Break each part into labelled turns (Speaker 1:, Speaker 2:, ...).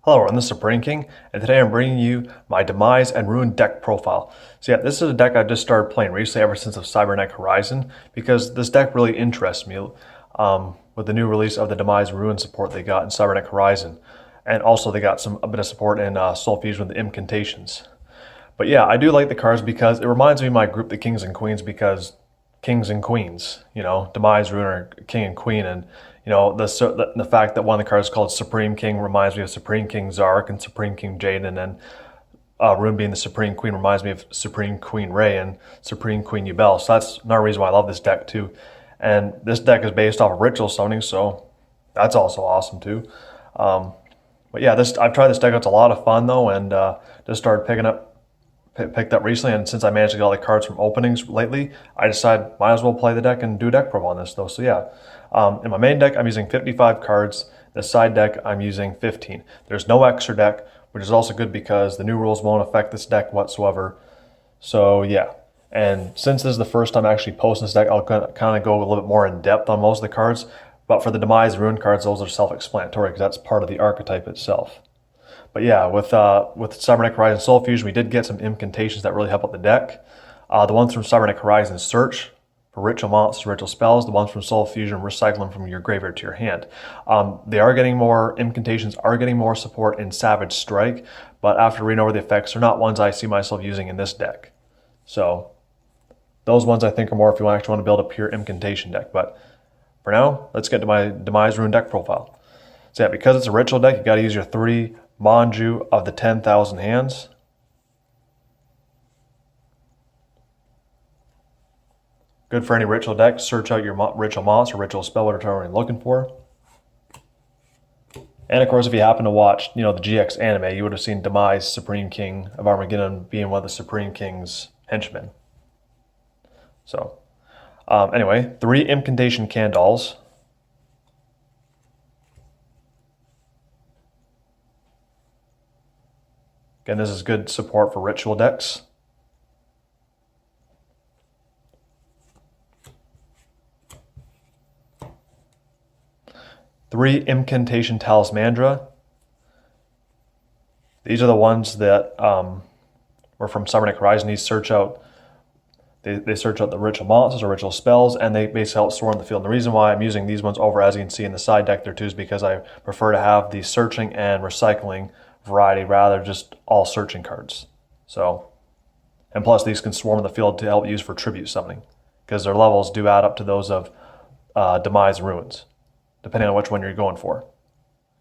Speaker 1: Hello everyone, this is Supreme King, and today I'm bringing you my Demise and Ruin deck profile. So yeah, this is a deck I just started playing recently ever since of Cybernetic Horizon, because this deck really interests me with the new release of the Demise and Ruin support they got in Cybernetic Horizon. And also they got a bit of support in Soul Fusion with the Incantations. But yeah, I do like the cards because it reminds me of my group, the Kings and Queens, because kings and queens, Demise, Ruin, or king and queen, and the fact that one of the cards is called Supreme King reminds me of Supreme King Zark and Supreme King Jaden, and Ruin being the Supreme Queen reminds me of Supreme Queen Ray and Supreme Queen Yubel. So that's another reason why I love this deck too. And this deck is based off of ritual summoning, so that's also awesome too. But yeah, I've tried this deck. It's a lot of fun though, and just started picked up recently, and since I managed to get all the cards from openings lately, I decided might as well play the deck and do a deck profile on this though. So yeah, in my main deck I'm using 55 cards. The side deck I'm using 15. There's no extra deck, which is also good because the new rules won't affect this deck whatsoever. So yeah, and since this is the first time actually posting this deck, I'll kind of go a little bit more in depth on most of the cards. But for the Demise and Ruin cards, those are self-explanatory because that's part of the archetype itself. But yeah, with Cybernetic Horizon Soul Fusion, we did get some incantations that really help out the deck. The ones from Cybernetic Horizon Search for ritual monsters, ritual spells. The ones from Soul Fusion, recycle them from your graveyard to your hand. They are getting more, incantations are getting more support in Savage Strike, but after reading over the effects, they're not ones I see myself using in this deck. So those ones I think are more if you actually want to build a pure incantation deck. But for now, let's get to my Demise Ruin deck profile. So yeah, because it's a ritual deck, you got to use your 3 Manju of the 10,000 hands. Good for any ritual deck. Search out your ritual monster, ritual spell, whatever you're looking for. And of course, if you happen to watch, the GX anime, you would have seen Demise, Supreme King of Armageddon, being one of the Supreme King's henchmen. So, anyway, 3 incantation candles. Again, this is good support for ritual decks. Three incantation talismandra. These are the ones that were from Cybernetic Horizon. These search out. They search out the ritual monsters or ritual spells, and they basically help store in the field. And the reason why I'm using these ones over, as you can see in the side deck there too, is because I prefer to have the searching and recycling variety rather than just all searching cards. So, and plus these can swarm in the field to help use for tribute summoning, because their levels do add up to those of Demise and Ruins, depending on which one you're going for.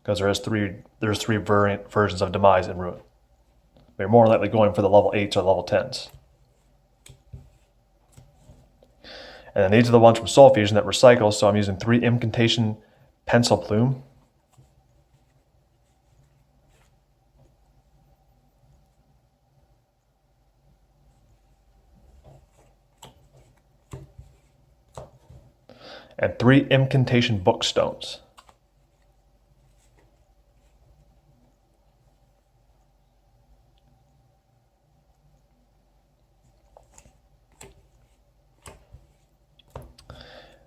Speaker 1: Because there's three variant versions of Demise and Ruin. But you're more likely going for the level 8s or level 10s. And then these are the ones from Soul Fusion that recycle, so I'm using 3 incantation pencil plume. And 3 incantation bookstones.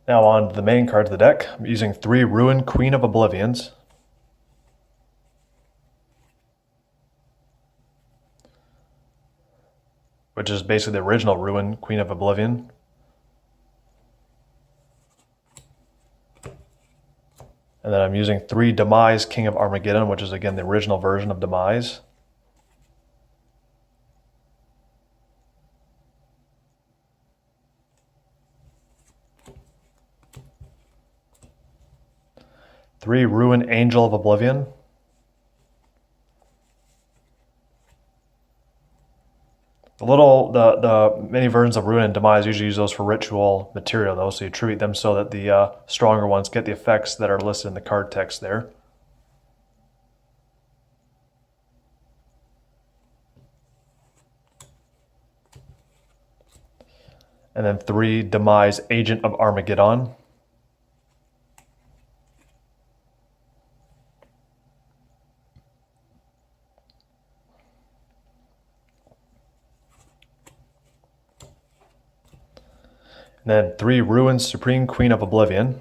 Speaker 1: Now on to the main cards of the deck. I'm using 3 Ruin Queen of Oblivions. Which is basically the original Ruin Queen of Oblivion. And then I'm using 3 Demise King of Armageddon, which is again the original version of Demise. Three Ruin Angel of Oblivion. The many versions of Ruin and Demise usually use those for ritual material though, so you treat them so that the stronger ones get the effects that are listed in the card text there. And then 3 Demise Agent of Armageddon. And then 3 Ruin Supreme Queen of Oblivion.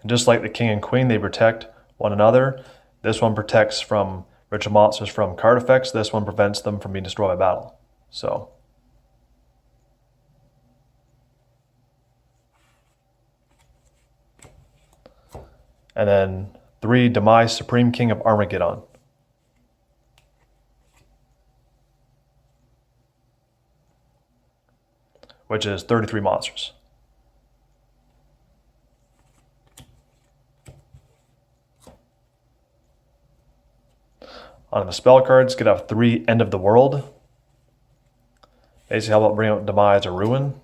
Speaker 1: And just like the king and queen, they protect one another. This one protects from ritual monsters from card effects. This one prevents them from being destroyed by battle. So, and then 3 Demise, Supreme King of Armageddon. Which is 33 monsters. On the spell cards, could have 3 End of the World. Basically, how about bring out Demise or Ruin?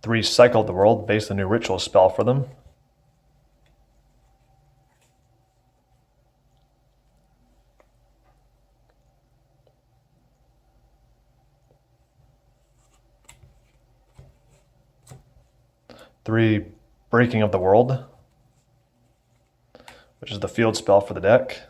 Speaker 1: Three Cycle of the World, basically a new ritual spell for them. Three Breaking of the World, which is the field spell for the deck.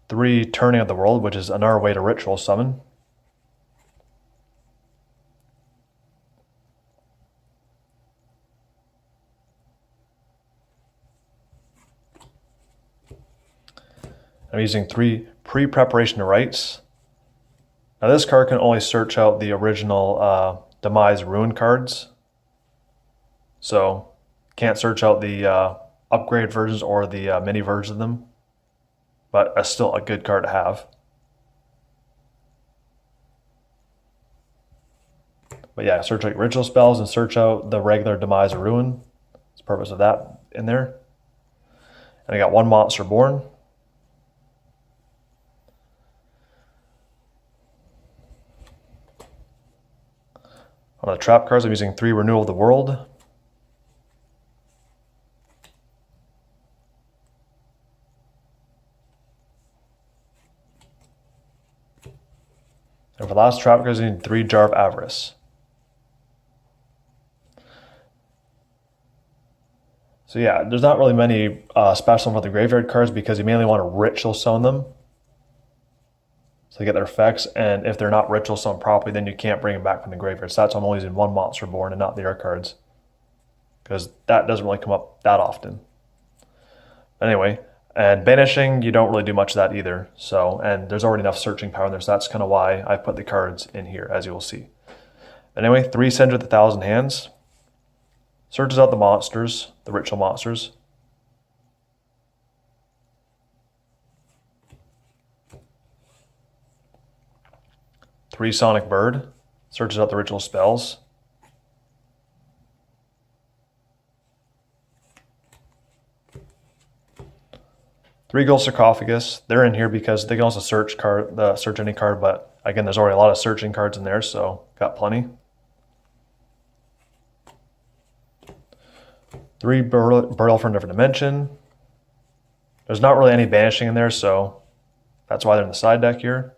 Speaker 1: Three Turning of the World, which is another way to ritual summon. I'm using 3 Pre-Preparation to Rites. Now this card can only search out the original Demise Ruin cards. So can't search out the upgrade versions or the mini versions of them. But still a good card to have. But yeah, search out ritual spells and search out the regular Demise or Ruin. That's the purpose of that in there. And I got 1 Monster Born. On the trap cards, I'm using 3 Renewal of the World. And for the last trap cards, I need 3 Jar of Avarice. So yeah, there's not really many special for the graveyard cards because you mainly want to ritual summon them. So they get their effects, and if they're not ritual summoned properly, then you can't bring them back from the graveyard. So that's why I'm only using 1 Monster Born and not the other cards. Because that doesn't really come up that often. Anyway, and banishing, you don't really do much of that either. So, and there's already enough searching power in there, so that's kind of why I put the cards in here, as you will see. Anyway, 3 Send with 1,000 Hands. Searches out the monsters, the ritual monsters. Three Sonic Bird, searches out the ritual spells. Three Gold Sarcophagus, they're in here because they can also search any card, but again, there's already a lot of searching cards in there, so got plenty. 3 Burial for a Different Dimension. There's not really any banishing in there, so that's why they're in the side deck here.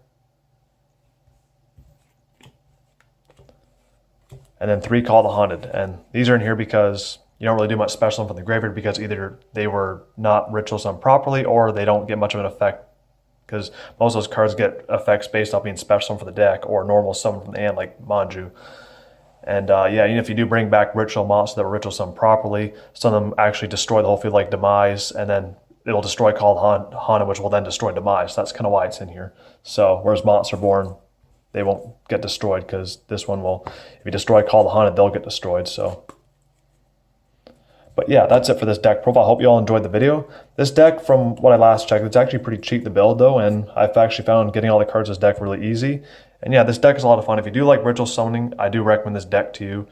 Speaker 1: And then 3 Call the Haunted. And these are in here because you don't really do much special from the graveyard because either they were not ritual summoned properly or they don't get much of an effect because most of those cards get effects based off being special for the deck or normal summon from the hand like Manju. And yeah, even if you do bring back ritual monsters that were ritual summoned properly, some of them actually destroy the whole field like Demise, and then it'll destroy Call the Haunted, which will then destroy Demise. That's kind of why it's in here. So whereas Monster Born, they won't get destroyed because this one will, if you destroy Call the Haunted, they'll get destroyed. So, but yeah, that's it for this deck profile. I hope you all enjoyed the video. This deck, from what I last checked, it's actually pretty cheap to build though, and I've actually found getting all the cards in this deck really easy. And yeah, this deck is a lot of fun. If you do like ritual summoning, I do recommend this deck to you.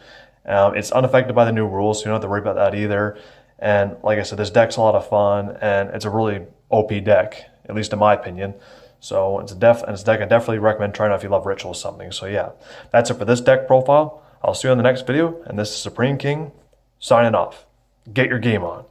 Speaker 1: It's unaffected by the new rules, so you don't have to worry about that either. And like I said, this deck's a lot of fun, and it's a really OP deck, at least in my opinion. So it's a deck I definitely recommend trying out if you love ritual summoning. So yeah, that's it for this deck profile. I'll see you in the next video, and this is Supreme King signing off. Get your game on.